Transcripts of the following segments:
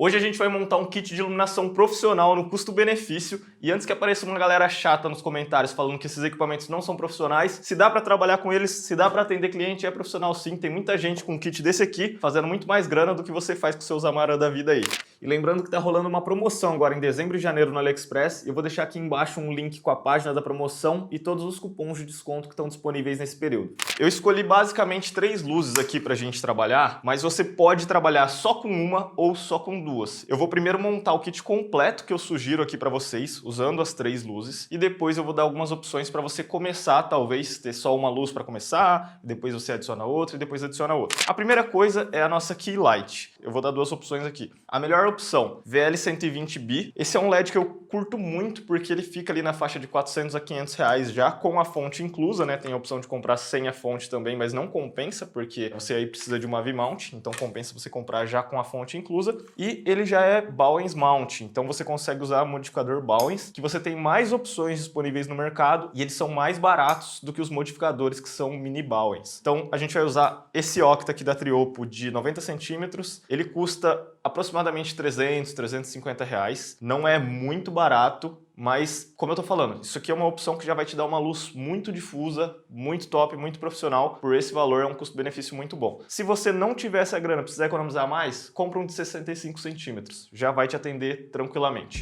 Hoje a gente vai montar um kit de iluminação profissional no custo-benefício e antes que apareça uma galera chata nos comentários falando que esses equipamentos não são profissionais, se dá para trabalhar com eles, se dá para atender cliente, é profissional sim. Tem muita gente com um kit desse aqui fazendo muito mais grana do que você faz com seus Amara da vida aí. E lembrando que tá rolando uma promoção agora em dezembro e janeiro no AliExpress. Eu vou deixar aqui embaixo um link com a página da promoção e todos os cupons de desconto que estão disponíveis nesse período. Eu escolhi basicamente 3 luzes aqui pra gente trabalhar, mas você pode trabalhar só com uma ou só com duas. Eu vou primeiro montar o kit completo que eu sugiro aqui pra vocês, usando as 3 luzes, e depois eu vou dar algumas opções pra você começar, talvez ter só uma luz pra começar, depois você adiciona outra e depois adiciona outra. A primeira coisa é a nossa Key Light. Eu vou dar 2 opções aqui. A melhor opção, VL120B. Esse é um LED que eu curto muito porque ele fica ali na faixa de 400 a 500 reais já com a fonte inclusa, né? Tem a opção de comprar sem a fonte também, mas não compensa porque você aí precisa de uma V-mount, então compensa você comprar já com a fonte inclusa. E ele já é Bowens Mount, então você consegue usar modificador Bowens, que você tem mais opções disponíveis no mercado e eles são mais baratos do que os modificadores que são mini Bowens. Então a gente vai usar esse octa aqui da Triopo de 90 centímetros, ele custa aproximadamente 300, 350 reais, não é muito barato, mas, como eu tô falando, isso aqui é uma opção que já vai te dar uma luz muito difusa, muito top, muito profissional. Por esse valor é um custo-benefício muito bom. Se você não tiver essa grana, precisar economizar mais, compra um de 65 centímetros. Já vai te atender tranquilamente.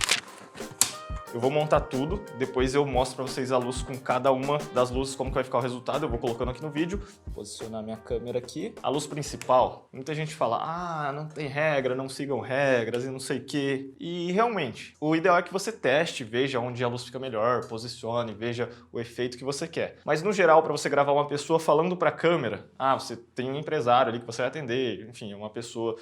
Eu vou montar tudo, depois eu mostro para vocês a luz com cada uma das luzes, como que vai ficar o resultado. Eu vou colocando aqui no vídeo. Vou posicionar minha câmera aqui. A luz principal, muita gente fala, ah, não tem regra, não sigam regras e não sei o quê. E realmente, o ideal é que você teste, veja onde a luz fica melhor, posicione, veja o efeito que você quer. Mas no geral, para você gravar uma pessoa falando para a câmera, você tem um empresário ali que você vai atender, enfim, uma pessoa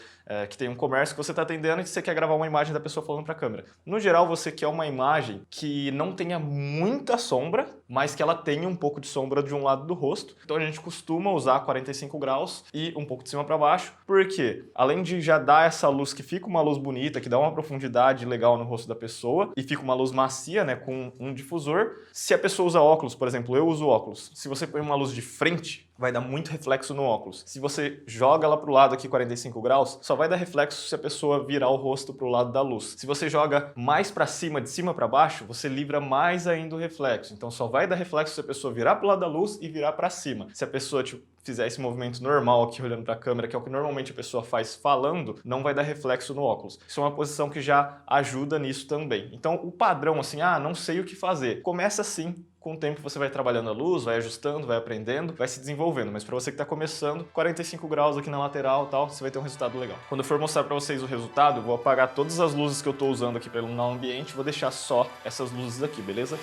que tem um comércio que você está atendendo e você quer gravar uma imagem da pessoa falando para a câmera. No geral, você quer uma imagem que não tenha muita sombra, mas que ela tenha um pouco de sombra de um lado do rosto. Então a gente costuma usar 45 graus e um pouco de cima para baixo, porque além de já dar essa luz que fica uma luz bonita, que dá uma profundidade legal no rosto da pessoa e fica uma luz macia, né, com um difusor, se a pessoa usa óculos, por exemplo, eu uso óculos, se você põe uma luz de frente, vai dar muito reflexo no óculos. Se você joga ela pro lado aqui 45 graus, só vai dar reflexo se a pessoa virar o rosto pro lado da luz. Se você joga mais para cima, de cima para baixo, você livra mais ainda o reflexo. Então só vai dar reflexo se a pessoa virar pro lado da luz e virar para cima. Se a pessoa fizer esse movimento normal aqui olhando para a câmera, que é o que normalmente a pessoa faz falando, não vai dar reflexo no óculos. Isso é uma posição que já ajuda nisso também. Então o padrão assim, não sei o que fazer. Começa assim. Com o tempo você vai trabalhando a luz, vai ajustando, vai aprendendo, vai se desenvolvendo. Mas para você que está começando, 45 graus aqui na lateral e tal, você vai ter um resultado legal. Quando eu for mostrar para vocês o resultado, eu vou apagar todas as luzes que eu estou usando aqui para iluminar o ambiente, vou deixar só essas luzes aqui, beleza?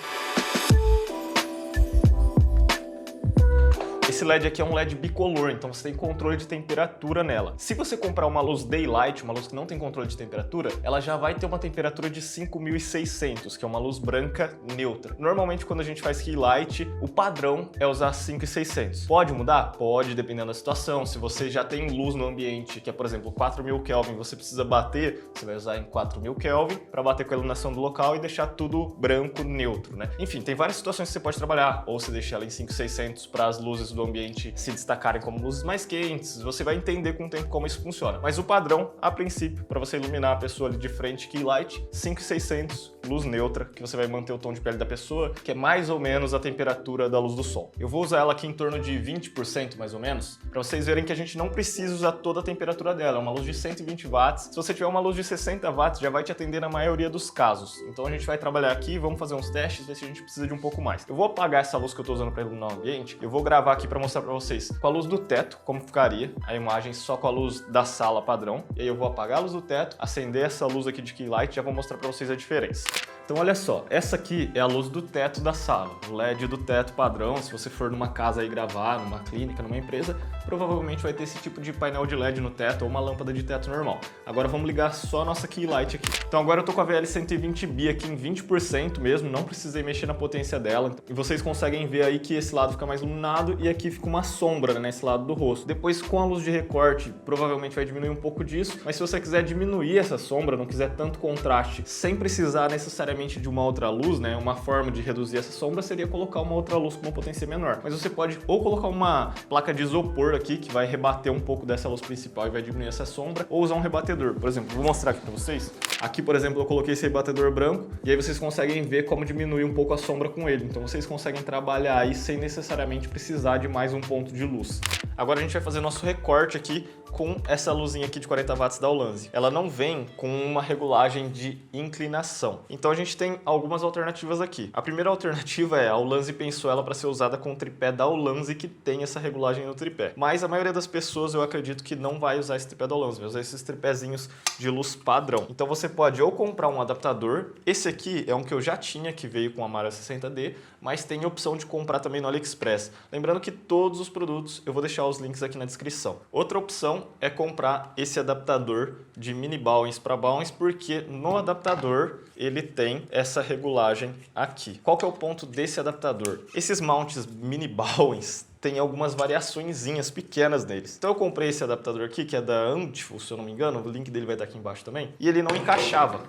Esse LED aqui é um LED bicolor, então você tem controle de temperatura nela. Se você comprar uma luz Daylight, uma luz que não tem controle de temperatura, ela já vai ter uma temperatura de 5.600, que é uma luz branca neutra. Normalmente, quando a gente faz Key Light, o padrão é usar 5.600. Pode mudar? Pode, dependendo da situação. Se você já tem luz no ambiente, que é, por exemplo, 4.000 Kelvin, você precisa bater, você vai usar em 4.000 Kelvin para bater com a iluminação do local e deixar tudo branco neutro, né? Enfim, tem várias situações que você pode trabalhar, ou você deixar ela em 5.600 para as luzes do ambiente se destacarem como luzes mais quentes, você vai entender com o tempo como isso funciona. Mas o padrão, a princípio, para você iluminar a pessoa ali de frente, Key Light, 5.600, luz neutra, que você vai manter o tom de pele da pessoa, que é mais ou menos a temperatura da luz do sol. Eu vou usar ela aqui em torno de 20% mais ou menos, para vocês verem que a gente não precisa usar toda a temperatura dela. É uma luz de 120 watts. Se você tiver uma luz de 60 watts, já vai te atender na maioria dos casos. Então a gente vai trabalhar aqui, vamos fazer uns testes, ver se a gente precisa de um pouco mais. Eu vou apagar essa luz que eu estou usando para iluminar o ambiente, eu vou gravar aqui para mostrar para vocês com a luz do teto, como ficaria a imagem só com a luz da sala padrão. E aí eu vou apagar a luz do teto, acender essa luz aqui de Key Light e já vou mostrar para vocês a diferença. Então olha só, essa aqui é a luz do teto da sala, o LED do teto padrão. Se você for numa casa aí gravar, numa clínica, numa empresa, provavelmente vai ter esse tipo de painel de LED no teto ou uma lâmpada de teto normal. Agora vamos ligar só a nossa Key Light aqui. Então agora eu tô com a VL120B aqui em 20% mesmo, não precisei mexer na potência dela. E vocês conseguem ver aí que esse lado fica mais iluminado e aqui fica uma sombra, né, nesse lado do rosto. Depois com a luz de recorte, provavelmente vai diminuir um pouco disso, mas se você quiser diminuir essa sombra, não quiser tanto contraste, sem precisar necessariamente de uma outra luz, né, uma forma de reduzir essa sombra seria colocar uma outra luz com uma potência menor. Mas você pode ou colocar uma placa de isopor refletor aqui, que vai rebater um pouco dessa luz principal e vai diminuir essa sombra, ou usar um rebatedor. Por exemplo, vou mostrar aqui para vocês. Aqui, por exemplo, eu coloquei esse rebatedor branco, e aí vocês conseguem ver como diminuir um pouco a sombra com ele. Então vocês conseguem trabalhar aí sem necessariamente precisar de mais um ponto de luz. Agora a gente vai fazer nosso recorte aqui com essa luzinha aqui de 40 watts da Ulanzi. Ela não vem com uma regulagem de inclinação. Então a gente tem algumas alternativas aqui. A primeira alternativa é a Ulanzi pensou ela para ser usada com o tripé da Ulanzi, que tem essa regulagem no tripé. Mas a maioria das pessoas eu acredito que não vai usar esse tripé da Ulanzi, vai usar esses tripézinhos de luz padrão. Então você pode ou comprar um adaptador. Esse aqui é um que eu já tinha, que veio com a Mara 60D, mas tem a opção de comprar também no AliExpress. Lembrando que todos os produtos eu vou deixar os links aqui na descrição. Outra opção é comprar esse adaptador de mini bowens para bowens, porque no adaptador ele tem essa regulagem aqui. Qual que é o ponto desse adaptador? Esses mounts mini bowens tem algumas variaçõezinhas pequenas neles. Então eu comprei esse adaptador aqui, que é da Antiful, se eu não me engano, o link dele vai estar aqui embaixo também, e ele não encaixava.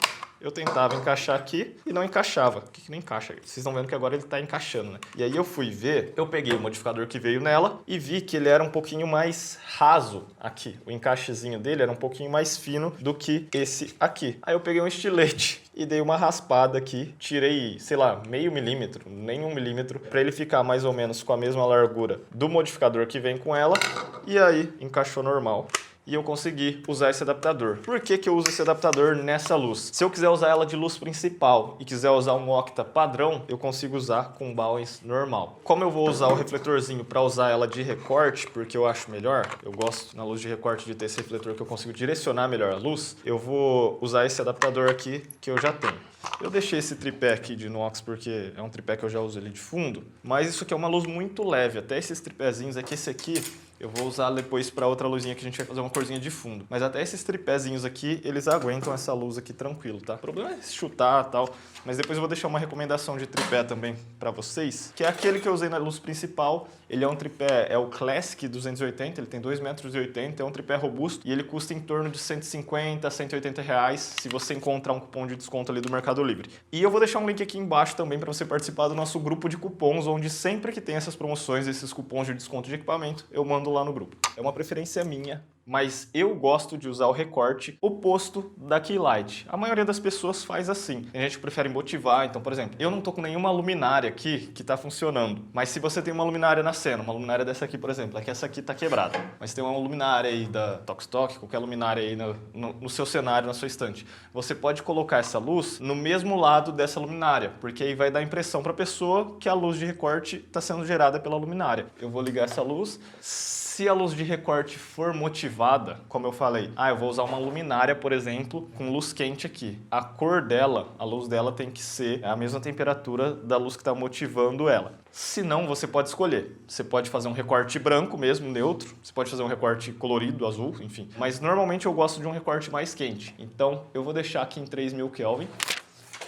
Eu tentava encaixar aqui e não encaixava. Por que não encaixa? Vocês estão vendo que agora ele está encaixando, né? E aí eu fui ver, eu peguei o modificador que veio nela e vi que ele era um pouquinho mais raso aqui. O encaixezinho dele era um pouquinho mais fino do que esse aqui. Aí eu peguei um estilete e dei uma raspada aqui, tirei, sei lá, meio milímetro, nem 1 milímetro, para ele ficar mais ou menos com a mesma largura do modificador que vem com ela, e aí encaixou normal. E eu consegui usar esse adaptador. Por que que eu uso esse adaptador nessa luz? Se eu quiser usar ela de luz principal e quiser usar um octa padrão, eu consigo usar com bowens normal. Como eu vou usar o refletorzinho para usar ela de recorte, porque eu acho melhor, eu gosto na luz de recorte de ter esse refletor que eu consigo direcionar melhor a luz, eu vou usar esse adaptador aqui que eu já tenho. Eu deixei esse tripé aqui de inox porque é um tripé que eu já uso ele de fundo, mas isso aqui é uma luz muito leve, até esses tripézinhos aqui, esse aqui eu vou usar depois para outra luzinha que a gente vai fazer uma corzinha de fundo. Mas até esses tripézinhos aqui, eles aguentam essa luz aqui tranquilo, tá? O problema é chutar e tal, mas depois eu vou deixar uma recomendação de tripé também para vocês, que é aquele que eu usei na luz principal. Ele é um tripé, é o Classic 280, ele tem 2,80 m, é um tripé robusto e ele custa em torno de 150, 180 reais se você encontrar um cupom de desconto ali do Mercado Livre. E eu vou deixar um link aqui embaixo também para você participar do nosso grupo de cupons, onde sempre que tem essas promoções, esses cupons de desconto de equipamento, eu mando lá no grupo. É uma preferência minha, mas eu gosto de usar o recorte oposto da Keylight. A maioria das pessoas faz assim. Tem gente que prefere motivar, então, por exemplo, eu não tô com nenhuma luminária aqui que tá funcionando, mas se você tem uma luminária na cena, uma luminária dessa aqui, por exemplo, é que essa aqui tá quebrada, mas tem uma luminária aí da Tokstok, qualquer luminária aí no seu cenário, na sua estante, você pode colocar essa luz no mesmo lado dessa luminária, porque aí vai dar a impressão para a pessoa que a luz de recorte está sendo gerada pela luminária. Eu vou ligar essa luz. Se a luz de recorte for motivada, como eu falei, eu vou usar uma luminária, por exemplo, com luz quente aqui. A cor dela, a luz dela tem que ser a mesma temperatura da luz que está motivando ela. Se não, você pode escolher. Você pode fazer um recorte branco mesmo, neutro. Você pode fazer um recorte colorido, azul, enfim. Mas normalmente eu gosto de um recorte mais quente. Então eu vou deixar aqui em 3000 Kelvin.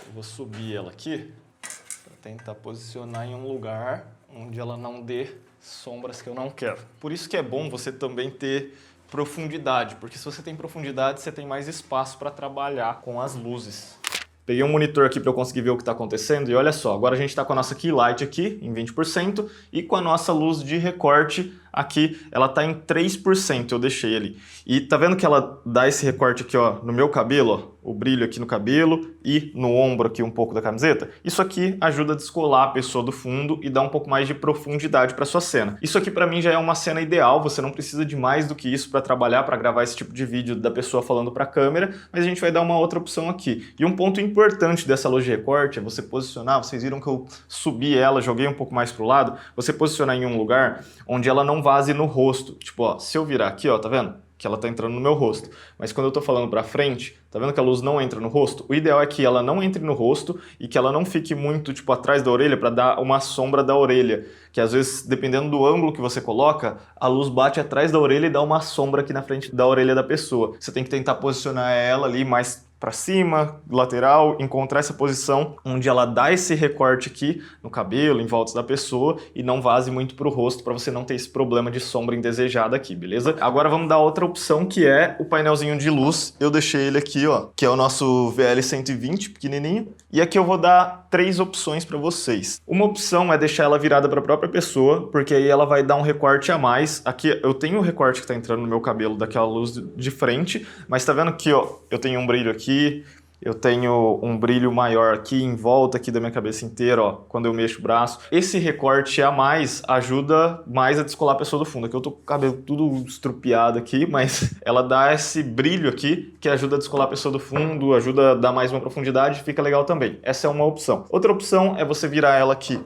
Eu vou subir ela aqui para tentar posicionar em um lugar onde ela não dê sombras que eu não quero. Por isso que é bom você também ter profundidade, porque se você tem profundidade, você tem mais espaço para trabalhar com as luzes. Peguei um monitor aqui para eu conseguir ver o que está acontecendo e olha só, agora a gente está com a nossa Keylight aqui em 20% e com a nossa luz de recorte aqui, ela está em 3%, eu deixei ali. E tá vendo que ela dá esse recorte aqui, ó, no meu cabelo, ó, o brilho aqui no cabelo e no ombro aqui um pouco da camiseta? Isso aqui ajuda a descolar a pessoa do fundo e dá um pouco mais de profundidade para sua cena. Isso aqui para mim já é uma cena ideal, você não precisa de mais do que isso para trabalhar, para gravar esse tipo de vídeo da pessoa falando para a câmera, mas a gente vai dar uma outra opção aqui. E um ponto importante dessa luz de recorte é você posicionar, vocês viram que eu subi ela, joguei um pouco mais pro lado, você posicionar em um lugar onde ela não vaze no rosto. Tipo, ó, se eu virar aqui, ó, tá vendo? Que ela tá entrando no meu rosto. Mas quando eu tô falando pra frente, tá vendo que a luz não entra no rosto? O ideal é que ela não entre no rosto e que ela não fique muito, tipo, atrás da orelha pra dar uma sombra da orelha. Que às vezes, dependendo do ângulo que você coloca, a luz bate atrás da orelha e dá uma sombra aqui na frente da orelha da pessoa. Você tem que tentar posicionar ela ali mais para cima, lateral, encontrar essa posição onde ela dá esse recorte aqui no cabelo, em volta da pessoa e não vaze muito pro rosto para você não ter esse problema de sombra indesejada aqui, beleza? Agora vamos dar outra opção que é o painelzinho de luz. Eu deixei ele aqui, ó, que é o nosso VL120 pequenininho. E aqui eu vou dar 3 opções para vocês. Uma opção é deixar ela virada para a própria pessoa, porque aí ela vai dar um recorte a mais. Aqui eu tenho o recorte que tá entrando no meu cabelo daquela luz de frente, mas tá vendo aqui, ó, eu tenho um brilho aqui, eu tenho um brilho maior aqui em volta aqui da minha cabeça inteira, ó, quando eu mexo o braço. Esse recorte a mais ajuda mais a descolar a pessoa do fundo. Aqui eu tô com o cabelo tudo estrupiado aqui, mas ela dá esse brilho aqui que ajuda a descolar a pessoa do fundo, ajuda a dar mais uma profundidade, fica legal também. Essa é uma opção. Outra opção é você virar ela aqui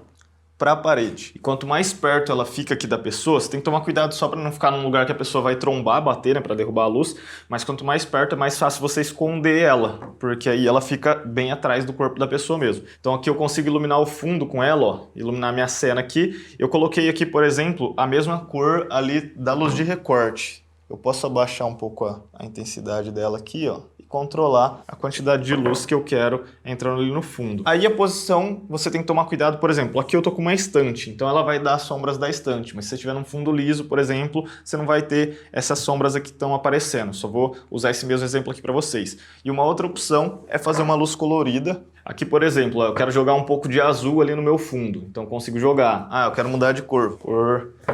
para a parede. E quanto mais perto ela fica aqui da pessoa, você tem que tomar cuidado só para não ficar num lugar que a pessoa vai trombar, bater, né, para derrubar a luz, mas quanto mais perto é mais fácil você esconder ela, porque aí ela fica bem atrás do corpo da pessoa mesmo. Então aqui eu consigo iluminar o fundo com ela, ó, iluminar minha cena aqui. Eu coloquei aqui, por exemplo, a mesma cor ali da luz de recorte. Eu posso abaixar um pouco a intensidade dela aqui, ó, controlar a quantidade de luz que eu quero entrando ali no fundo. Aí a posição, você tem que tomar cuidado, por exemplo, aqui eu tô com uma estante, então ela vai dar as sombras da estante, mas se você tiver num fundo liso, por exemplo, você não vai ter essas sombras aqui que estão aparecendo. Só vou usar esse mesmo exemplo aqui para vocês. E uma outra opção é fazer uma luz colorida. Aqui, por exemplo, eu quero jogar um pouco de azul ali no meu fundo, então eu consigo jogar. Ah, eu quero mudar de cor,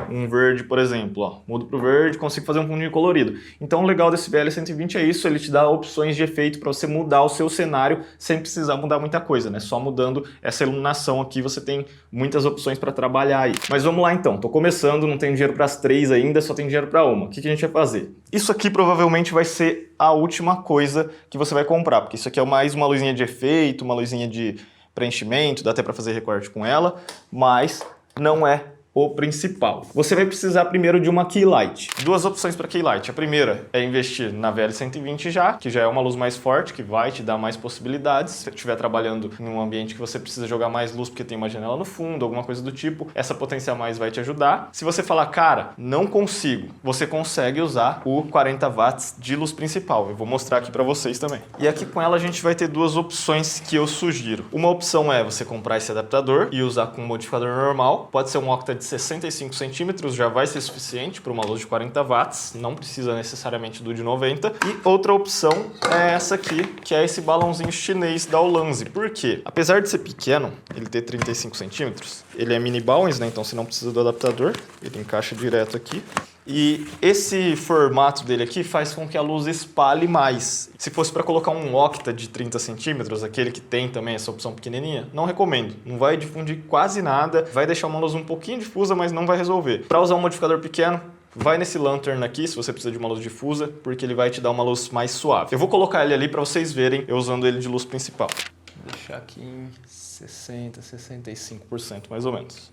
um verde, por exemplo, ó, mudo pro verde, consigo fazer um fundinho colorido. Então o legal desse VL120 é isso, ele te dá opções de efeito para você mudar o seu cenário sem precisar mudar muita coisa, né? Só mudando essa iluminação aqui você tem muitas opções para trabalhar aí. Mas vamos lá então, tô começando, não tenho dinheiro para as 3 ainda, só tenho dinheiro para uma. O que a gente vai fazer? Isso aqui provavelmente vai ser a última coisa que você vai comprar, porque isso aqui é mais uma luzinha de efeito, uma luzinha de preenchimento, dá até para fazer recorte com ela, mas não é o principal. Você vai precisar primeiro de uma key light. 2 opções para key light. A primeira é investir na VL120 já, que já é uma luz mais forte, que vai te dar mais possibilidades. Se você estiver trabalhando em um ambiente que você precisa jogar mais luz porque tem uma janela no fundo, alguma coisa do tipo, essa potência a mais vai te ajudar. Se você falar, cara, não consigo, você consegue usar o 40 watts de luz principal. Eu vou mostrar aqui para vocês também. E aqui com ela a gente vai ter 2 opções que eu sugiro. Uma opção é você comprar esse adaptador e usar com um modificador normal. Pode ser um octa de 65 centímetros, já vai ser suficiente para uma luz de 40 watts, não precisa necessariamente do de 90. E outra opção é essa aqui, que é esse balãozinho chinês da Ulanzi. Por quê? Apesar de ser pequeno, ele ter 35 centímetros, ele é mini balões, né? Então você não precisa do adaptador, ele encaixa direto aqui. E esse formato dele aqui faz com que a luz espalhe mais. Se fosse para colocar um octa de 30 centímetros, aquele que tem também essa opção pequenininha, não recomendo. Não vai difundir quase nada, vai deixar uma luz um pouquinho difusa, mas não vai resolver. Para usar um modificador pequeno, vai nesse lantern aqui, se você precisa de uma luz difusa, porque ele vai te dar uma luz mais suave. Eu vou colocar ele ali para vocês verem eu usando ele de luz principal. Vou deixar aqui em 60, 65% mais ou menos.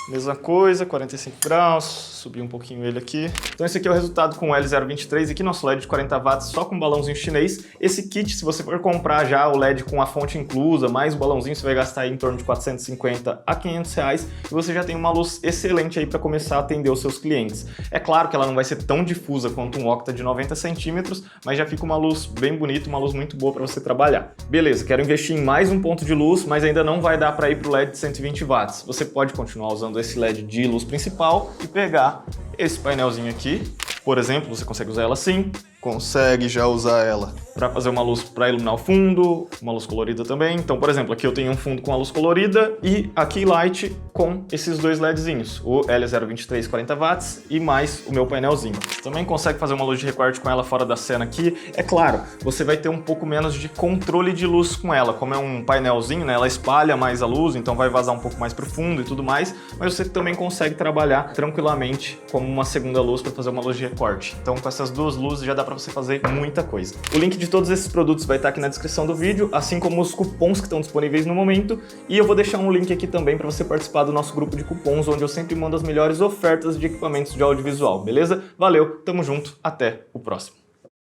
Mesma coisa, 45 graus, subir um pouquinho ele aqui. Então esse aqui é o resultado com o L023, aqui nosso LED de 40 watts só com balãozinho chinês. Esse kit, se você for comprar já o LED com a fonte inclusa, mais o balãozinho, você vai gastar aí em torno de 450 a 500 reais e você já tem uma luz excelente aí para começar a atender os seus clientes. É claro que ela não vai ser tão difusa quanto um octa de 90 centímetros, mas já fica uma luz bem bonita, uma luz muito boa para você trabalhar. Beleza, quero investir em mais um ponto de luz, mas ainda não vai dar para ir para o LED de 120 watts. Você pode continuar usando esse LED de luz principal e pegar esse painelzinho aqui. Por exemplo, você consegue usar ela assim, consegue já usar ela para fazer uma luz para iluminar o fundo, uma luz colorida também. Então, por exemplo, aqui eu tenho um fundo com a luz colorida e a key light com esses 2 LEDzinhos, o L023 40 watts e mais o meu painelzinho. Você também consegue fazer uma luz de recorte com ela fora da cena aqui. É claro, você vai ter um pouco menos de controle de luz com ela, como é um painelzinho, né? Ela espalha mais a luz, então vai vazar um pouco mais para o fundo e tudo mais, mas você também consegue trabalhar tranquilamente como uma segunda luz para fazer uma luz de recorte. Então, com essas 2 luzes já dá para você fazer muita coisa. O link de todos esses produtos vai estar aqui na descrição do vídeo, assim como os cupons que estão disponíveis no momento, e eu vou deixar um link aqui também para você participar do nosso grupo de cupons, onde eu sempre mando as melhores ofertas de equipamentos de audiovisual, beleza? Valeu, tamo junto, até o próximo.